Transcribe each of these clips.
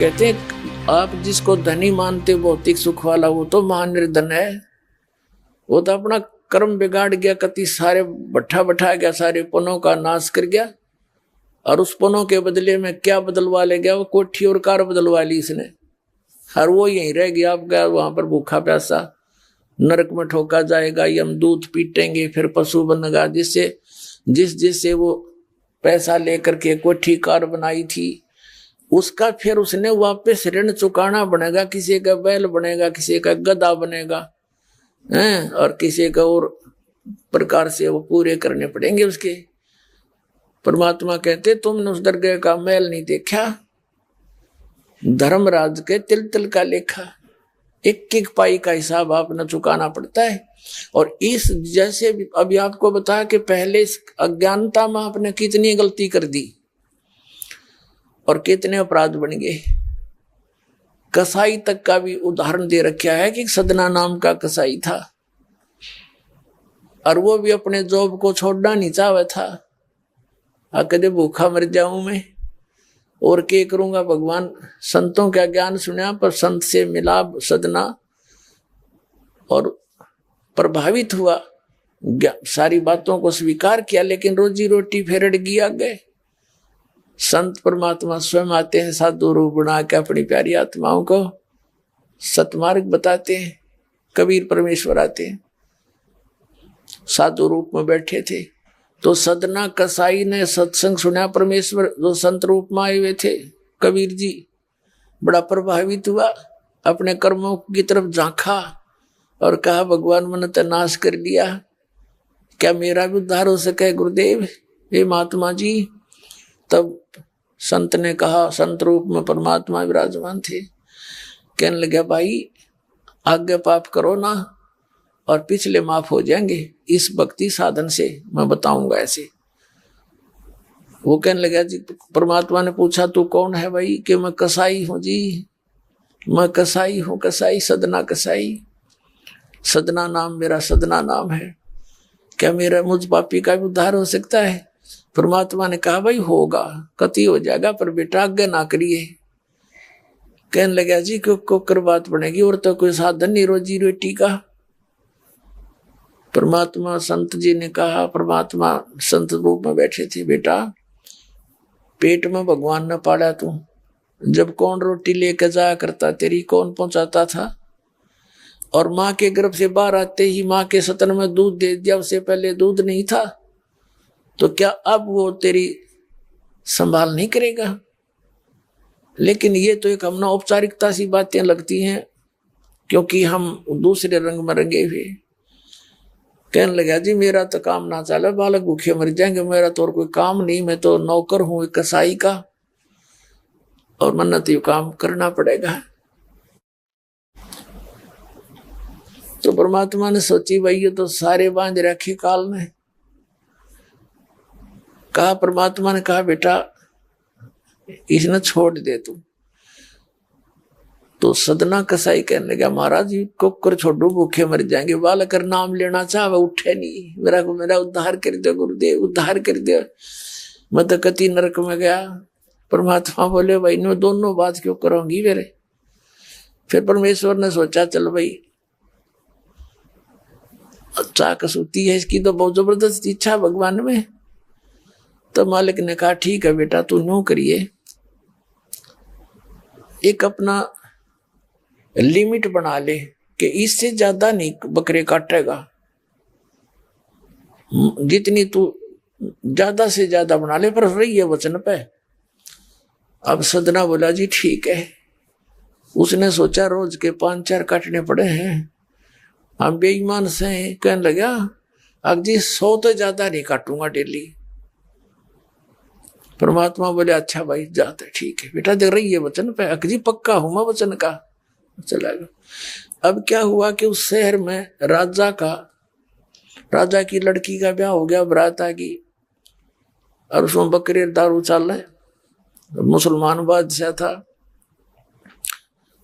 कहते हैं आप जिसको धनी मानते भौतिक सुख वाला वो तो महानिर्धन है। वो तो अपना कर्म बिगाड़ गया, कति सारे बैठा गया, सारे पुनों का नाश कर गया और उस पुनों के बदले में क्या बदलवा ले गया? वो कोठी और कार बदलवा ली इसने। हर वो यहीं रह गया, आप गया वहां पर भूखा प्यासा नरक में ठोका जाएगा, यमदूत पीटेंगे, फिर पशु बनेगा। जिससे वो पैसा लेकर के कोठी कार बनाई थी उसका फिर उसने वापस ऋण चुकाना बनेगा। किसी का बैल बनेगा, किसी का गधा बनेगा हैं, और किसी का और प्रकार से वो पूरे करने पड़ेंगे उसके। परमात्मा कहते तुमने उस दरगाह का मैल नहीं देखा, धर्मराज के तिल तिल का लेखा, एक एक पाई का हिसाब आपने चुकाना पड़ता है। और इस जैसे अभी आपको बताया कि पहले इस अज्ञानता में आपने कितनी गलती कर दी और कितने अपराध बन गए। कसाई तक का भी उदाहरण दे रखा है कि सदना नाम का कसाई था और वो भी अपने जॉब को छोड़ना नहीं चाहता था। कदे भूखा मर जाऊं मैं और क्या करूंगा। भगवान संतों का ज्ञान सुना पर संत से मिला सदना और प्रभावित हुआ, सारी बातों को स्वीकार किया, लेकिन रोजी रोटी फिर अड़ गई आगे। संत परमात्मा स्वयं आते हैं साधु रूप बना के अपनी प्यारी आत्माओं को सतमार्ग बताते हैं। कबीर परमेश्वर आते हैं, साधु रूप में बैठे थे तो सदना कसाई ने सत्संग सुना। परमेश्वर जो संत रूप में आए हुए थे कबीर जी, बड़ा प्रभावित हुआ, अपने कर्मों की तरफ झांका और कहा भगवान मैंने तो नाश कर दिया, क्या मेरा भी उद्धार हो सके गुरुदेव, हे महात्मा जी। तब संत ने कहा, संत रूप में परमात्मा विराजमान थे, कहने लगे भाई आगे पाप करो ना और पिछले माफ हो जाएंगे इस भक्ति साधन से, मैं बताऊंगा ऐसे। वो कहने लगा जी, परमात्मा ने पूछा तू कौन है भाई? कि मैं कसाई हूं जी, मैं कसाई हूं, कसाई सदना कसाई, सदना नाम मेरा सदना नाम है, क्या मेरा मुझ पापी का भी उद्धार हो सकता है? परमात्मा ने कहा भाई होगा, कति हो जाएगा, पर बेटा आज्ञा ना करिए। कहने लगा जी क्यों कर बात बनेगी, और तो कोई साधन नहीं रोजी रोटी का। परमात्मा संत जी ने कहा, परमात्मा संत रूप में बैठे थे, बेटा पेट में भगवान ने पाला तू, जब कौन रोटी लेकर जाया करता तेरी, कौन पहुंचाता था? और माँ के गर्भ से बाहर आते ही माँ के सतन में दूध दे दिया, उससे पहले दूध नहीं था, तो क्या अब वो तेरी संभाल नहीं करेगा? लेकिन ये तो एक हमने औपचारिकता सी बातें लगती हैं क्योंकि हम दूसरे रंग में रंगे हुए। कहने लगा जी मेरा तो काम ना चला, बालक भूखे मर जाएंगे, मेरा तो और कोई काम नहीं, मैं तो नौकर हूं एक कसाई का और मन्नत ये काम करना पड़ेगा। तो परमात्मा ने सोची भाई ये तो सारे बांध रखे काल ने। कहा, परमात्मा ने कहा बेटा इसने छोड़ दे तू। तो सदना कसाई कहने लगा महाराज जी कुकर छोड़ो भूखे मर जाएंगे, बालक कर नाम लेना चाहे उठे नहीं, मेरा उद्धार कर दो गुरुदेव, उद्धार कर दो, मैं तो कति नरक में गया। परमात्मा बोले भाई नो दोनों बात क्यों करोगी मेरे? फिर परमेश्वर ने सोचा चल भाई अच्छा कसूती है इसकी, तो बहुत जबरदस्त इच्छा भगवान में। तो मालिक ने कहा ठीक है बेटा तू नो करिए, एक अपना लिमिट बना ले कि इससे ज्यादा नहीं बकरे काटेगा, जितनी तू ज्यादा से ज्यादा बना ले, पर रही है वचन पे। अब सदना बोला जी ठीक है। उसने सोचा रोज के 5-4 काटने पड़े हैं, हम बेईमान से कहने लगा अब जी 100 तो ज्यादा नहीं काटूंगा डेली। परमात्मा बोले अच्छा भाई जाते ठीक है बेटा, देख रही है वचन पे, अकजी पक्का हूं मैं वचन का। चला गया। अब क्या हुआ कि उस शहर में राजा की लड़की का ब्याह हो गया, बारात आ गई और उसमें बकरे दारू चल रहे। मुसलमान बादशाह था,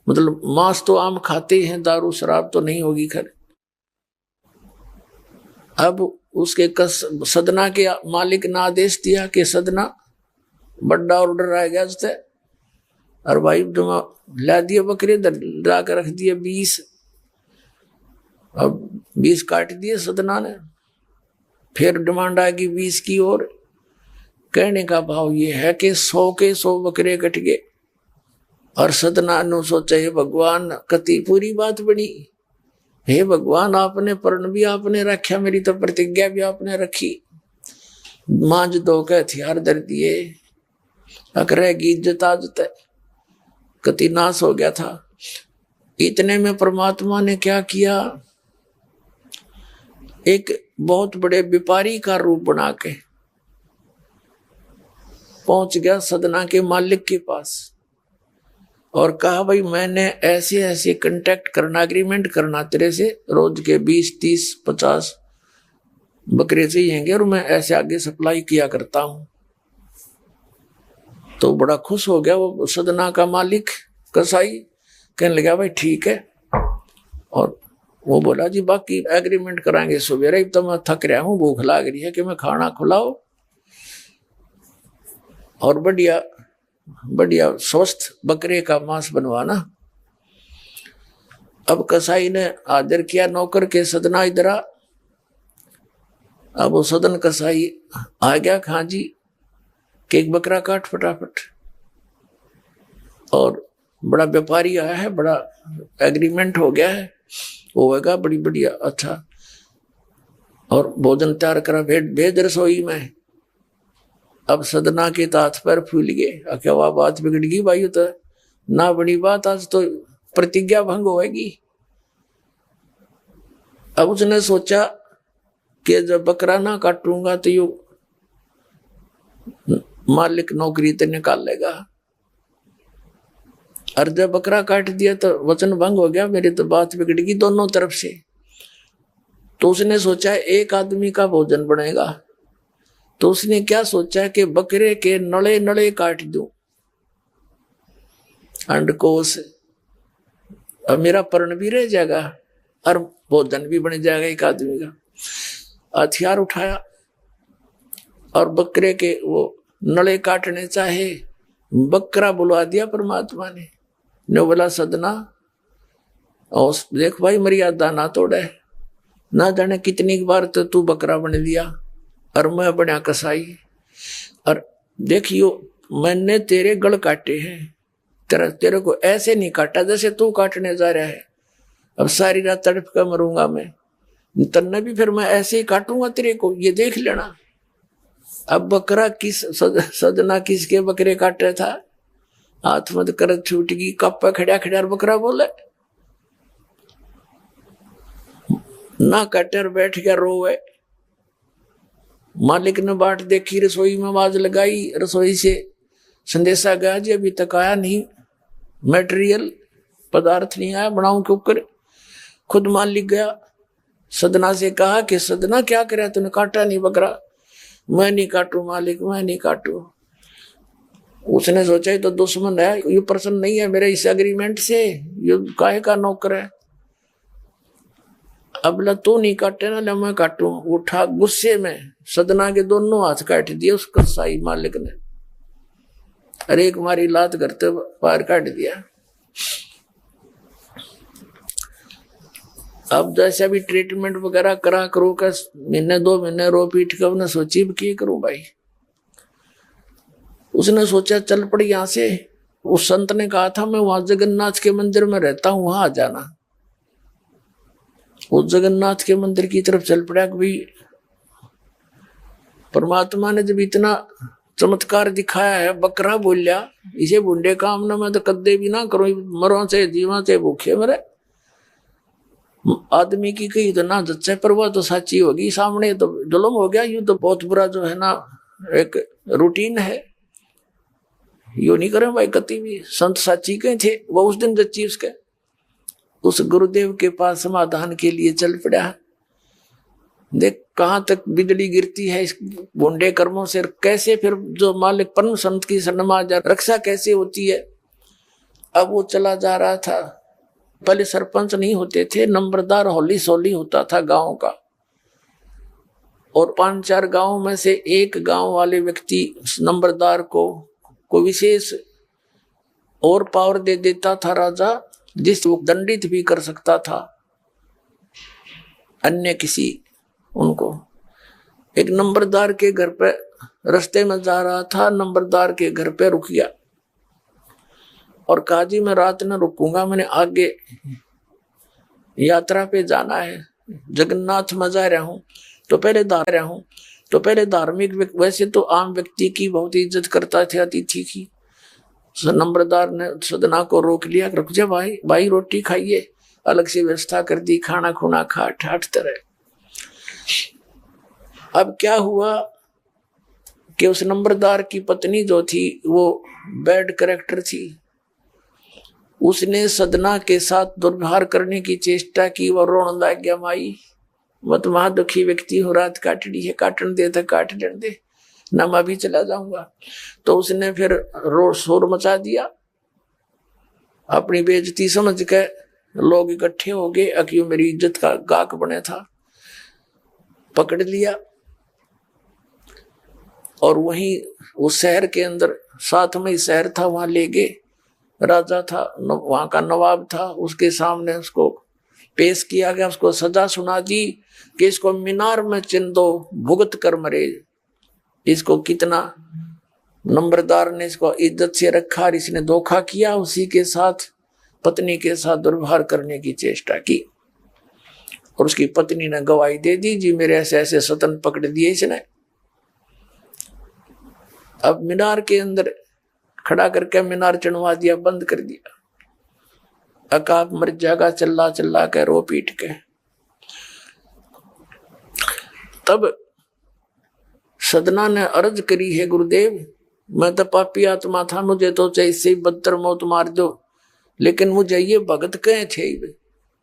मतलब मांस तो आम खाते हैं, दारू शराब तो नहीं होगी खैर। अब उसके सदना के मालिक ने आदेश दिया कि सदना बड़ा ऑर्डर आ गया उससे, और भाई तुम ला दिए बकरे, ला कर रख दिए 20। अब 20 काट दिए सदना ने। फिर डिमांड आ गई 20 की। और कहने का भाव ये है कि 100 के 100 बकरे कट गए। और सदना ने सोचा हे भगवान, कति पूरी बात बनी। हे भगवान, आपने प्रण भी आपने रखा, मेरी तो प्रतिज्ञा भी आपने रखी। मांझ दो के हथियार धर दिए, अकरेगी इज्जत आजत है, कति नाश हो गया था। इतने में परमात्मा ने क्या किया, एक बहुत बड़े व्यापारी का रूप बना के पहुंच गया सदना के मालिक के पास और कहा भाई मैंने ऐसे ऐसे कांटेक्ट करना, एग्रीमेंट करना तेरे से, रोज के 20, 30, 50 बकरे चाहिए और मैं ऐसे आगे सप्लाई किया करता हूं। तो बड़ा खुश हो गया वो सदना का मालिक कसाई, कहने लगा भाई ठीक है। और वो बोला जी बाकी एग्रीमेंट कराएंगे सवेरे, तो मैं थक रहा हूं, भूख लग रही है कि मैं खाना खिलाओ और बढ़िया बढ़िया स्वस्थ बकरे का मांस बनवाना। अब कसाई ने आदर किया नौकर के, सदना इधर आ। अब वो सदन कसाई आ गया, खां जी कि एक बकरा काट फटाफट। और बड़ा व्यापारी आया है, बड़ा एग्रीमेंट हो गया है, होगा बड़ी बढ़िया अच्छा। और भोजन तैयार करा, भेज रसोई में। अब सदना के तात पर फूल गए, क्या वह बात बिगड़ गई भाई, तो ना बड़ी बात, आज तो प्रतिज्ञा भंग होगी। अब उसने सोचा कि जब बकरा ना काटूंगा तो यू मालिक नौकरी तो निकाल लेगा, और जब बकरा काट दिया तो वचन भंग हो गया, मेरी तो बात बिगड़ गई दोनों तरफ से। तो उसने सोचा एक आदमी का भोजन बनेगा, तो उसने क्या सोचा कि बकरे के नड़े नड़े काट दूं अंडकोश, अब मेरा पर्ण भी रह जाएगा और भोजन भी बन जाएगा एक आदमी का। हथियार उठाया और बकरे के वो नड़े काटने चाहे, बकरा बुलवा दिया परमात्मा ने बोला सदना और देख भाई मर्यादा ना तोड़े, ना जाने कितनी बार तो तू बकरा बन लिया और मैं बना कसाई। और देखियो मैंने तेरे गल काटे हैं, तेरे को ऐसे नहीं काटा जैसे तू काटने जा रहा है। अब सारी रात तड़प कर मरूंगा मैं, तन्ने भी फिर मैं ऐसे ही काटूंगा तेरे को, ये देख लेना। अब बकरा किस सदना किसके बकरे काट रहा था, हाथ मत कर छूट गई, कप खड़ा खड़ा बकरा बोले ना कटर बैठ गया रोवे। मालिक ने बाट देखी, रसोई में आवाज लगाई, रसोई से संदेशा गया जी अभी तक आया नहीं, मटेरियल पदार्थ नहीं आया, बनाऊं क्यों करे। खुद मालिक गया, सदना से कहा कि सदना क्या करे, तूने काटा नहीं बकरा। मैं नहीं काटू मालिक, मैं नहीं काटू। उसने सोचा ये तो दुश्मन है, ये प्रसन्न नहीं है मेरे इस एग्रीमेंट से, ये काहे का नौकर है। अब ला तू नहीं काटे ना, मैं काटू। उठा गुस्से में सदना के दोनों हाथ काट दिए उस कसाई मालिक ने, अरे एक मारी लात करते पार काट दिया। अब जैसे भी ट्रीटमेंट वगैरह करा करो का, महीने 2 महीने रो पीट कर उन्हें सोची क्या करूं भाई। उसने सोचा चल पड़ी यहां से। उस संत ने कहा था मैं वहां जगन्नाथ के मंदिर में रहता हूं, वहां आ जाना। उस जगन्नाथ के मंदिर की तरफ चल पड़ा। कि भाई परमात्मा ने जब इतना चमत्कार दिखाया है, बकरा बोलिया, इसे बुंडे काम ना मैं तो कदे भी ना करूं, मरो से जीवा से भूखे मरे। आदमी की कही तो ना जच्चे, पर वह तो सच्ची होगी, सामने तो जुल्म हो गया। यूं तो बहुत बुरा जो है ना एक रूटीन है, यू नहीं करें भाई कति भी। संत साची कहे थे, वो उस दिन जच्ची उसके उस गुरुदेव के पास समाधान के लिए चल पड़ा। देख कहां तक बिजली गिरती है इस बुंडे कर्मों से, कैसे फिर जो मालिक परम संत की शरणमा जा रक्षा कैसे होती है। अब वो चला जा रहा था, पहले सरपंच नहीं होते थे, नंबरदार होली सोली होता था गांव का, और 5-4 गांव में से एक गांव वाले व्यक्ति नंबरदार को विशेष और पावर दे देता था राजा, जिस वो दंडित भी कर सकता था अन्य किसी उनको। एक नंबरदार के घर पे रास्ते में जा रहा था, नंबरदार के घर पे रुक गया और कहा जी मैं रात न रुकूंगा, मैंने आगे यात्रा पे जाना है, जगन्नाथ में जा रहा हूं, तो पहले धार्मिक वैसे तो आम व्यक्ति की बहुत इज्जत करता थे अतिथि की। नंबरदार ने सदना को रोक लिया, रुक जा भाई रोटी खाइए, अलग से व्यवस्था कर दी, खाना खुना खा ठाटते रहे। अब क्या हुआ कि उस नंबरदार की पत्नी जो थी वो बैड कैरेक्टर थी, उसने सदना के साथ दुर्व्यवहार करने की चेष्टा की। वो रोने लग गया, माई मत महा दुखी व्यक्ति हो, रात काटनी है, काटन दे तो काट दे ना, मैं भी चला जाऊंगा। तो उसने फिर शोर मचा दिया, अपनी बेइज्जती समझ के लोग इकट्ठे हो गए, अक्यों मेरी इज्जत का गाक बने था, पकड़ लिया और वहीं उस शहर के अंदर, साथ में ही शहर था, वहां ले गए। राजा था, वहां का नवाब था, उसके सामने उसको पेश किया गया, उसको सजा सुना दी कि इसको मीनार में चिन दो, भुगत कर मरे। इसको कितना नंबरदार ने इसको इज्जत से रखा और इसने धोखा किया, उसी के साथ पत्नी के साथ दुर्व्यवहार करने की चेष्टा की और उसकी पत्नी ने गवाही दे दी, जी मेरे ऐसे ऐसे सतन पकड़ दिए इसने। अब मीनार के अंदर खड़ा करके मीनार चढ़वा दिया, बंद कर दिया। अकाप मर जाएगा चिल्ला चिल्ला के, रो पीट के। तब सदना ने अर्ज करी है, गुरुदेव मैं तो पापी आत्मा था, मुझे तो चाहे इससे बदतर मौत मार दो, लेकिन मुझे ये भगत कहे थे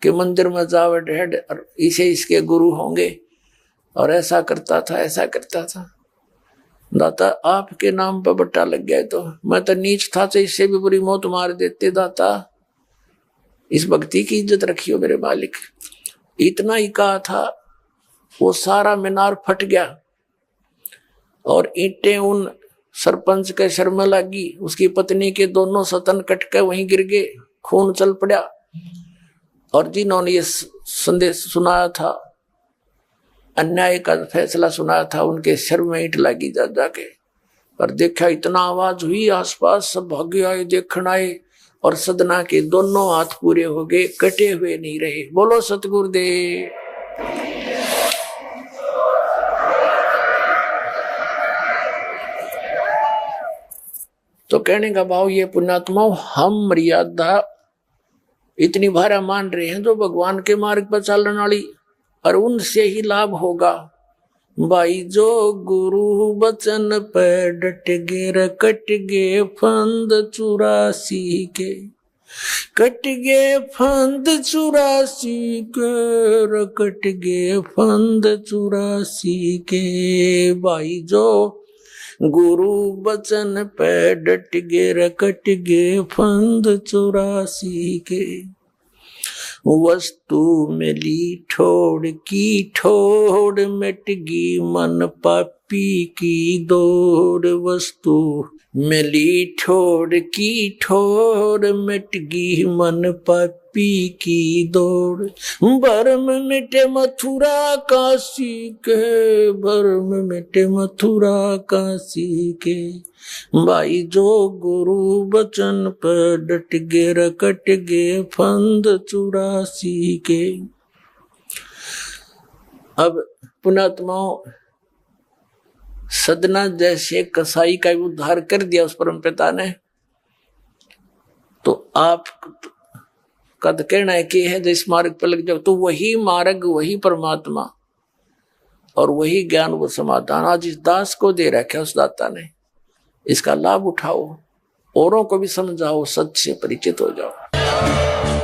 कि मंदिर में जावे ढेड इसे इसके गुरु होंगे, और ऐसा करता था ऐसा करता था। दाता आपके नाम पर बट्टा लग गया, तो मैं तो नीच था, तो इससे भी बुरी मौत मार देते। दाता इस भक्ति की इज्जत रखियो मेरे मालिक। इतना ही कहा था, वो सारा मीनार फट गया और ईंटें उन सरपंच के सर में लगी, उसकी पत्नी के दोनों सतन कट के वहीं गिर गए, खून चल पड़ा। और जिन्होंने ये संदेश सुनाया था, अन्याय का फैसला सुनाया था, उनके सिर में ईंट लगी जा जाके। पर देखा इतना आवाज हुई, आसपास सब भागे आए, देखने आए, और सदना के दोनों हाथ पूरे हो गए, कटे हुए नहीं रहे। बोलो सतगुरुदेव। तो कहने का भाव ये पुण्यात्माओं, हम मर्यादा इतनी भारा मान रहे हैं जो भगवान के मार्ग पर चलने वाली, और उनसे ही लाभ होगा। भाई जो गुरु बचन पे डट गे, कट गे फंद 84 के, कट गे फंद 84 के, कट गे फंद 84 के। भाई जो गुरु बचन पे डट गे, कट गे फंद 84 के। वस्तु मिली ठोड़ की ठोड़, मिट गी मन पापी की दौड़। वस्तु मिली ठोड़ की ठोड़, मिट गी मन पापी की दौड़। भरम मिटे मथुरा काशी के, भरम मिटे मथुरा काशी के। भाई जो गुरु बचन पर डट गे, कट गे फंद 84 के। अब पुण्यात्माओं, सदना जैसे कसाई का उद्धार कर दिया उस परम पिता ने, तो आप का तो कहना है कि है जिस मार्ग पर लग जाओ, तो वही मार्ग, वही परमात्मा और वही ज्ञान, वो समाधान आज इस दास को दे रखा है उस दाता ने। इसका लाभ उठाओ, औरों को भी समझाओ, सच से परिचित हो जाओ।